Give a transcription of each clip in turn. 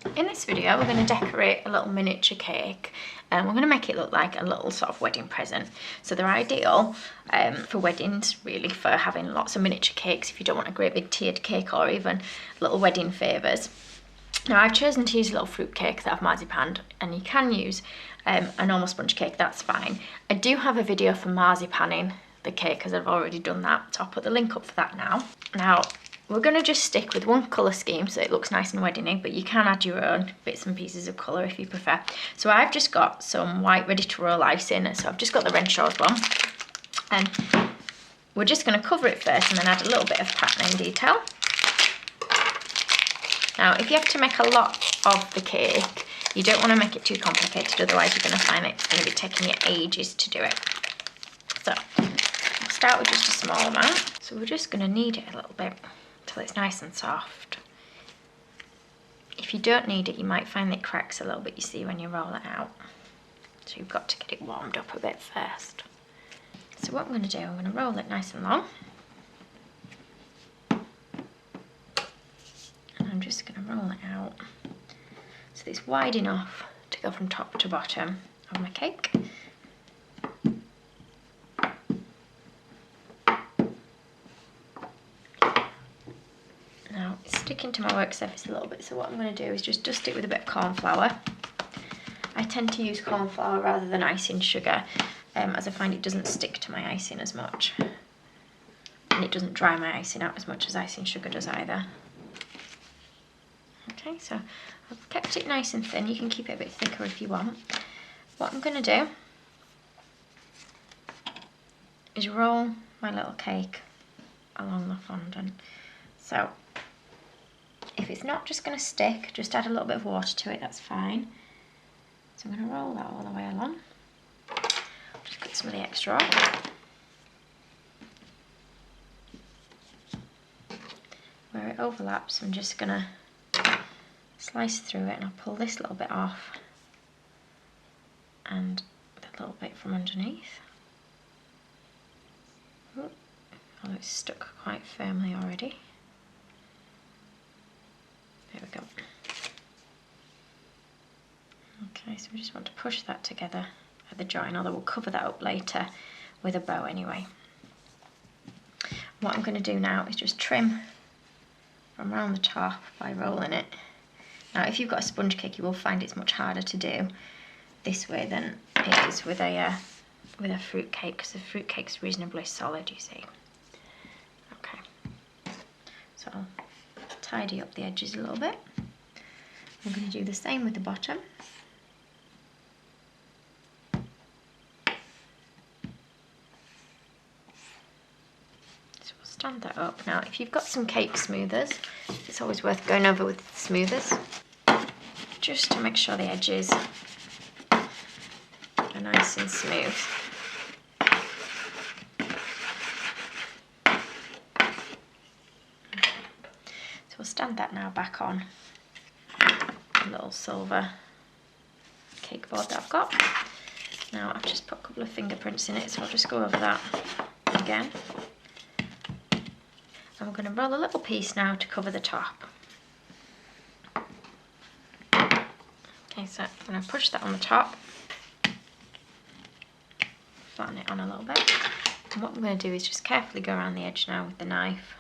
In this video we're going to decorate a little miniature cake and we're going to make it look like a little sort of wedding present. So they're ideal for weddings, really, for having lots of miniature cakes if you don't want a great big tiered cake, or even little wedding favours. Now I've chosen to use a little fruit cake that I've marzipaned, and you can use a normal sponge cake, that's fine. I do have a video for marzipaning the cake because I've already done that, so I'll put the link up for that now. Now we're going to just stick with one colour scheme so it looks nice and wedding-y, but you can add your own bits and pieces of colour if you prefer. So I've just got some white ready to roll icing, so I've just got the Renshaw's one. And we're just going to cover it first and then add a little bit of patterning detail. Now if you have to make a lot of the cake, you don't want to make it too complicated, otherwise you're going to find it's going to be taking you ages to do it. So we'll start with just a small amount. So we're just going to knead it a little bit till it's nice and soft. If you don't need it, you might find that it cracks a little bit, you see, when you roll it out. So you've got to get it warmed up a bit first. So what I'm going to do, I'm going to roll it nice and long. And I'm just going to roll it out so it's wide enough to go from top to bottom of my cake. Now it's sticking to my work surface a little bit, so what I'm going to do is just dust it with a bit of corn flour. I tend to use corn flour rather than icing sugar, as I find it doesn't stick to my icing as much, and it doesn't dry my icing out as much as icing sugar does either. Okay, so I've kept it nice and thin. You can keep it a bit thicker if you want. What I'm going to do is roll my little cake along the fondant. So if it's not just going to stick, just add a little bit of water to it, that's fine. So I'm going to roll that all the way along. Just get some of the extra off. Where it overlaps, I'm just going to slice through it, and I'll pull this little bit off and the little bit from underneath. Oh, although it's stuck quite firmly already. There we go. Okay, so we just want to push that together at the join, although we'll cover that up later with a bow anyway. What I'm going to do now is just trim from around the top by rolling it. Now if you've got a sponge cake, you will find it's much harder to do this way than it is with a fruit cake, because the fruit cake's reasonably solid, you see. Okay, so I'll tidy up the edges a little bit. I'm going to do the same with the bottom. So we'll stand that up. Now if you've got some cake smoothers, it's always worth going over with the smoothers, just to make sure the edges are nice and smooth. So we'll stand that now back on a little silver cake board that I've got. Now I've just put a couple of fingerprints in it, so I'll just go over that again. And we're going to roll a little piece now to cover the top. Okay, so I'm going to push that on the top, flatten it on a little bit. And what I'm going to do is just carefully go around the edge now with the knife,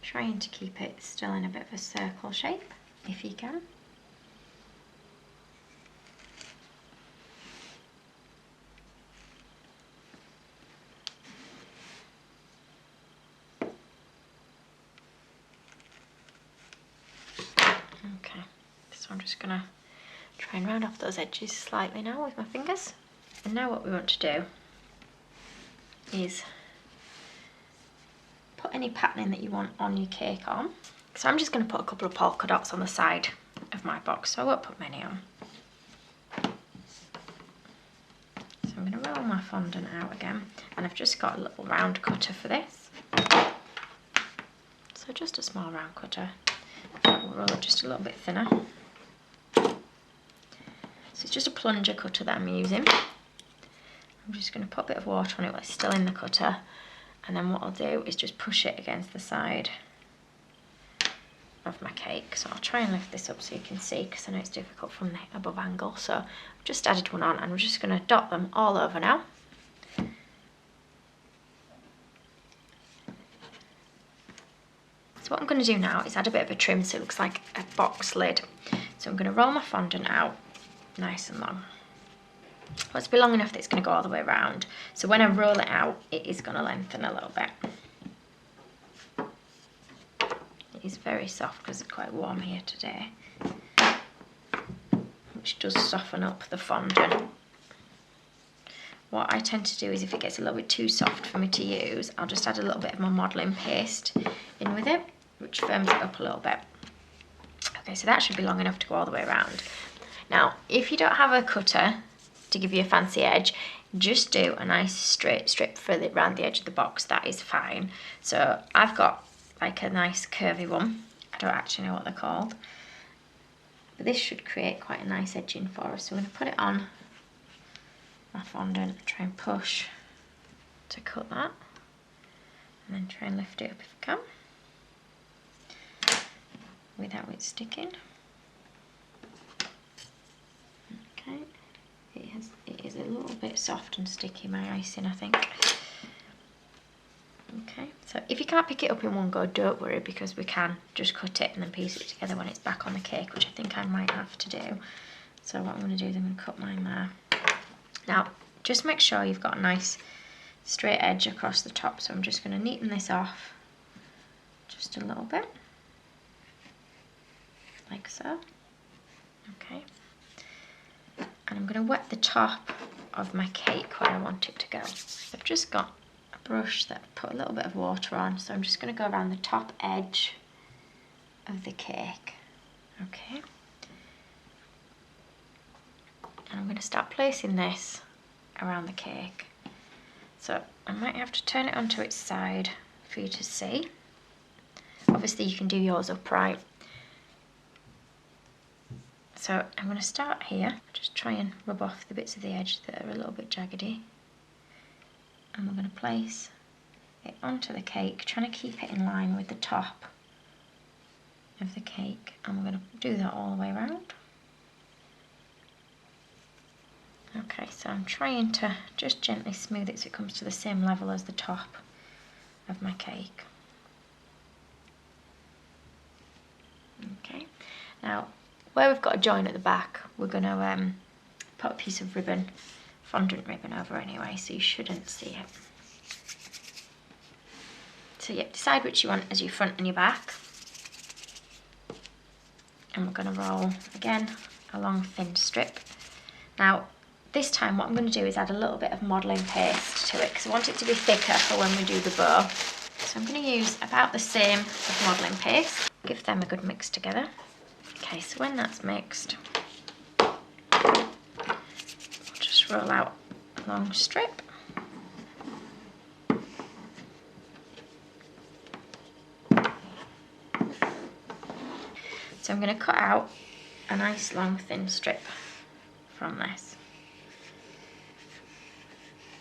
trying to keep it still in a bit of a circle shape if you can. Okay, so I'm just going to try and round off those edges slightly now with my fingers. And now what we want to do is put any patterning that you want on your cake on. So I'm just going to put a couple of polka dots on the side of my box, so I won't put many on. So I'm going to roll my fondant out again, and I've just got a little round cutter for this. So just a small round cutter. We'll roll it just a little bit thinner. So it's just a plunger cutter that I'm using. I'm just going to put a bit of water on it while it's still in the cutter, and then what I'll do is just push it against the side of my cake. So I'll try and lift this up so you can see, because I know it's difficult from the above angle. So I've just added one on and we're just going to dot them all over now. So what I'm going to do now is add a bit of a trim so it looks like a box lid. So I'm going to roll my fondant out nice and long. Well, it's be long enough that it's going to go all the way around. So when I roll it out, it is going to lengthen a little bit. It is very soft because it's quite warm here today, which does soften up the fondant. What I tend to do is if it gets a little bit too soft for me to use, I'll just add a little bit of my modelling paste in with it, which firms it up a little bit. Okay, so that should be long enough to go all the way around. Now, if you don't have a cutter to give you a fancy edge, just do a nice straight strip around the edge of the box. That is fine. So I've got like a nice curvy one. I don't actually know what they're called, but this should create quite a nice edging for us. So I'm going to put it on my fondant and try and push to cut that, and then try and lift it up if I can without it sticking. Okay, it is a little bit soft and sticky, my icing, I think. Okay, so if you can't pick it up in one go, don't worry, because we can just cut it and then piece it together when it's back on the cake, which I think I might have to do. So what I'm going to do is I'm going to cut mine there. Now, just make sure you've got a nice straight edge across the top. So I'm just going to neaten this off just a little bit, like so. Okay. And I'm going to wet the top of my cake where I want it to go. So I've just got a brush that I've put a little bit of water on. So I'm just going to go around the top edge of the cake. Okay. And I'm going to start placing this around the cake. So I might have to turn it onto its side for you to see. Obviously you can do yours upright. So I'm going to start here, just try and rub off the bits of the edge that are a little bit jaggedy. And we're going to place it onto the cake, trying to keep it in line with the top of the cake. And we're going to do that all the way around. Okay, so I'm trying to just gently smooth it so it comes to the same level as the top of my cake. Okay, now where we've got a join at the back, we're going to put a piece of ribbon, fondant ribbon over anyway, so you shouldn't see it. So yeah, decide which you want as your front and your back. And we're going to roll, again, a long thin strip. Now, this time what I'm going to do is add a little bit of modelling paste to it, because I want it to be thicker for when we do the bow. So I'm going to use about the same of modelling paste. Give them a good mix together. Okay, so when that's mixed, I'll just roll out a long strip. So I'm going to cut out a nice long thin strip from this.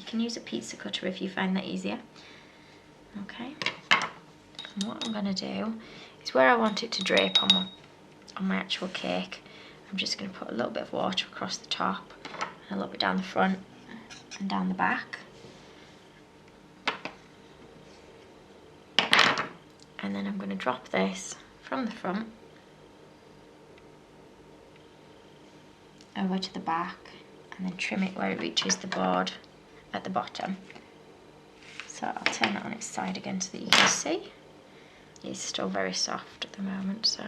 You can use a pizza cutter if you find that easier. Okay, and what I'm going to do is where I want it to drape on my actual cake, I'm just going to put a little bit of water across the top and a little bit down the front and down the back. And then I'm going to drop this from the front over to the back and then trim it where it reaches the board at the bottom. So I'll turn that on its side again so that you can see. It's still very soft at the moment, so.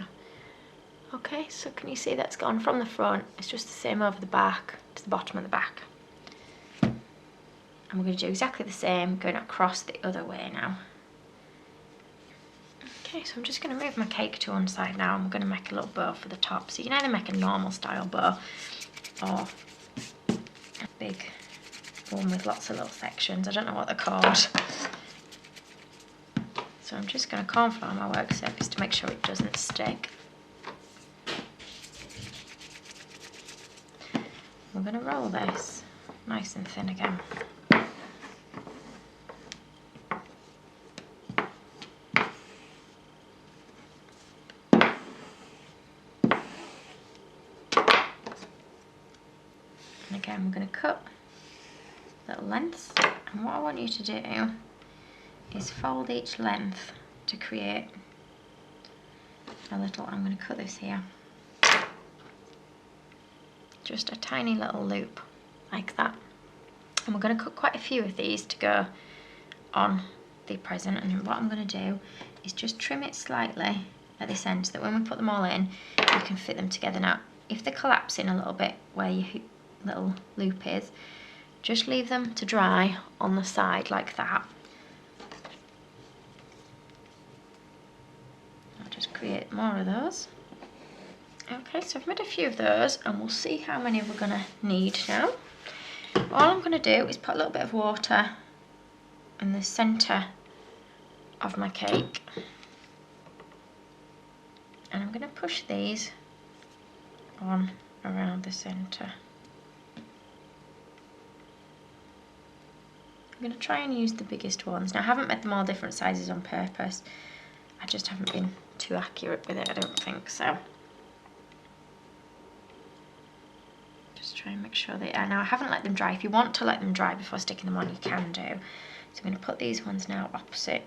Okay, so can you see that's gone from the front? It's just the same over the back to the bottom of the back. And we're going to do exactly the same, going across the other way now. Okay, so I'm just going to move my cake to one side now, and we're going to make a little bow for the top. So you can either make a normal style bow or a big one with lots of little sections. I don't know what they're called. So I'm just going to cornflour my work surface to make sure it doesn't stick. We're going to roll this nice and thin again. and we're going to cut little lengths, and what I want you to do is fold each length to create a little, I'm going to cut this here, just a tiny little loop like that, and we're going to cut quite a few of these to go on the present. And what I'm going to do is just trim it slightly at this end so that when we put them all in you can fit them together. Now if they're collapsing a little bit where your little loop is, just leave them to dry on the side like that. I'll just create more of those. Okay, so I've made a few of those and we'll see how many we're going to need now. All I'm going to do is put a little bit of water in the centre of my cake, and I'm going to push these on around the centre. I'm going to try and use the biggest ones. Now I haven't made them all different sizes on purpose, I just haven't been too accurate with it, I don't think so. Just try and make sure they are. Now I haven't let them dry. If you want to let them dry before sticking them on, you can do. So I'm going to put these ones now opposite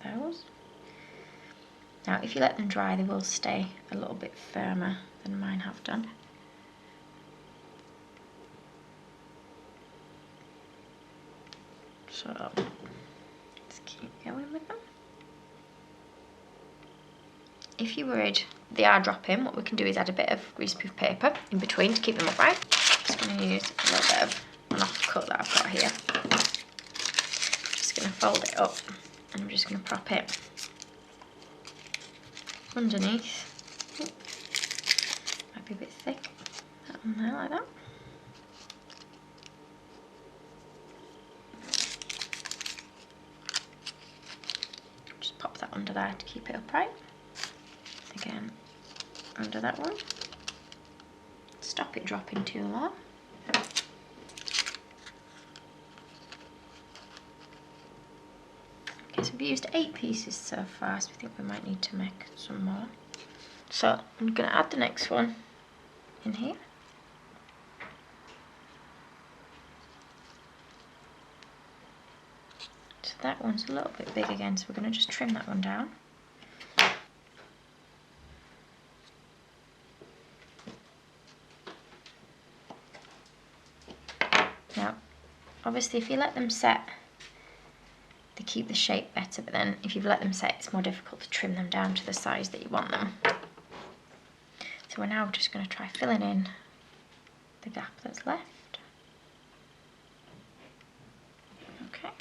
those. Now if you let them dry they will stay a little bit firmer than mine have done. So let's keep going with them. If you're worried they are dropping, what we can do is add a bit of greaseproof paper in between to keep them upright. Just going to use a little bit of an offcut that I've got here. Just going to fold it up and I'm just going to prop it underneath. Might be a bit thick. That one there, like that. Just pop that under there to keep it upright. Again, under that one. Stop it dropping too low. Okay, so we've used 8 pieces so far, so I think we might need to make some more. So I'm going to add the next one in here. So that one's a little bit big again, so we're going to just trim that one down. Now, obviously if you let them set, they keep the shape better, but then if you've let them set, it's more difficult to trim them down to the size that you want them. So we're now just going to try filling in the gap that's left. Okay.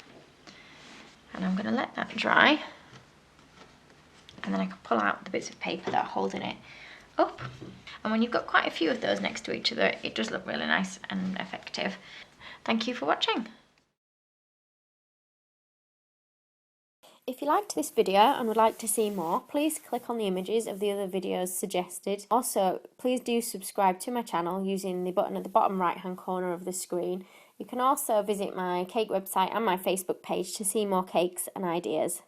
And I'm going to let that dry, and then I can pull out the bits of paper that are holding it up. And when you've got quite a few of those next to each other, it does look really nice and effective. Thank you for watching. If you liked this video and would like to see more, please click on the images of the other videos suggested. Also, please do subscribe to my channel using the button at the bottom right hand corner of the screen. You can also visit my cake website and my Facebook page to see more cakes and ideas.